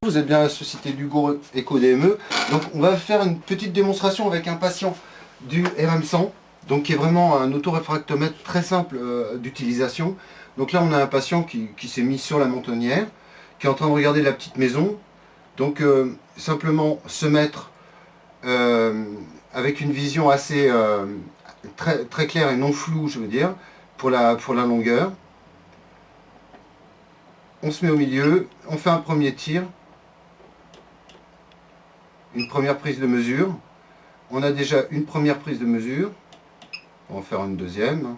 Vous êtes bien à la société Lugo Eco DME. Donc on va faire une petite démonstration avec un patient du RM100, donc qui est vraiment un autoréfractomètre très simple d'utilisation. Donc là on a un patient qui s'est mis sur la mentonnière, qui est en train de regarder la petite maison. Donc simplement se mettre avec une vision assez très claire et non floue, je veux dire, pour la longueur. On se met au milieu, on fait un premier tir. Une première prise de mesure. On a déjà une première prise de mesure. On va en faire une deuxième.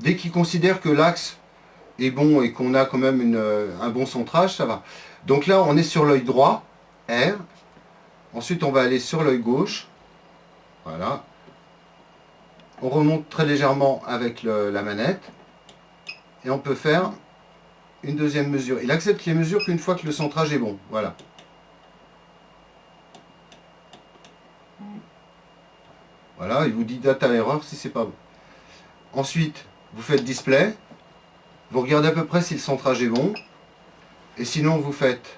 Dès qu'il considère que l'axe est bon et qu'on a quand même un bon centrage, ça va. Donc là, on est sur l'œil droit, R. Ensuite, on va aller sur l'œil gauche. Voilà. On remonte très légèrement avec la manette. Et on peut faire une deuxième mesure. Il accepte les mesures qu'une fois que le centrage est bon. Voilà. Voilà, il vous dit date à l'erreur si c'est pas bon. Ensuite, vous faites display. Vous regardez à peu près si le centrage est bon. Et sinon, vous faites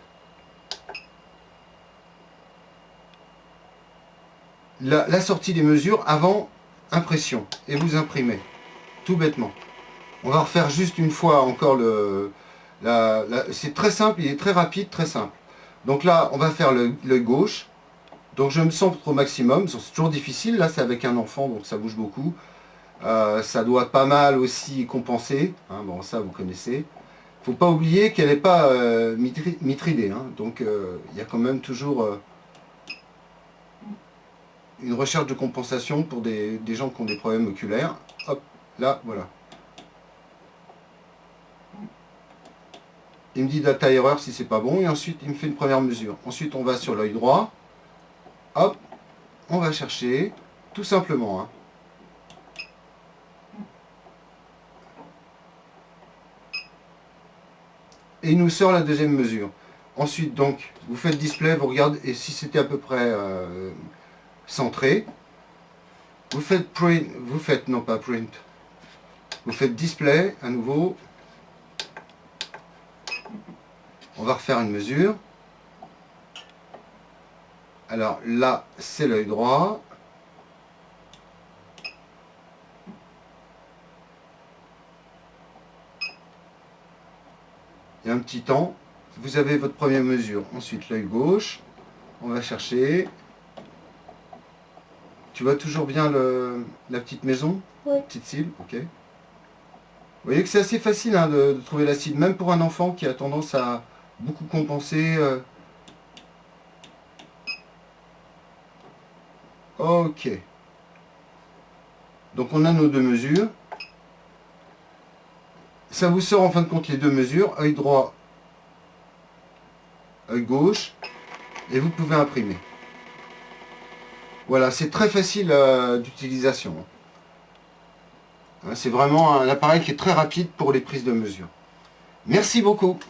la sortie des mesures avant impression. Et vous imprimez. Tout bêtement. On va refaire juste une fois encore c'est très simple, il est très rapide, très simple. Donc là, on va faire l'œil gauche. Donc je me centre au maximum. C'est toujours difficile. Là, c'est avec un enfant, donc ça bouge beaucoup. Ça doit pas mal aussi compenser. Hein, bon, ça, vous connaissez. Faut pas oublier qu'elle n'est pas mitridée. Hein, donc il y a quand même toujours une recherche de compensation pour des gens qui ont des problèmes oculaires. Hop, là, voilà. Il me dit data erreur si c'est pas bon. Et ensuite, il me fait une première mesure. Ensuite, on va sur l'œil droit. Hop, on va chercher, tout simplement. Hein. Et il nous sort la deuxième mesure. Ensuite, donc, vous faites display, vous regardez, et si c'était à peu près centré, vous faites print, non pas print, vous faites display à nouveau. On va refaire une mesure. Alors là, c'est l'œil droit. Il y a un petit temps. Vous avez votre première mesure. Ensuite, l'œil gauche. On va chercher. Tu vois toujours bien la petite maison? Oui. Petite cible, ok. Vous voyez que c'est assez facile hein, de trouver la cible, même pour un enfant qui a tendance à beaucoup compenser. Ok. Donc on a nos deux mesures. Ça vous sort en fin de compte les deux mesures, œil droit, œil gauche, et vous pouvez imprimer. Voilà, c'est très facile d'utilisation. C'est vraiment un appareil qui est très rapide pour les prises de mesure. Merci beaucoup.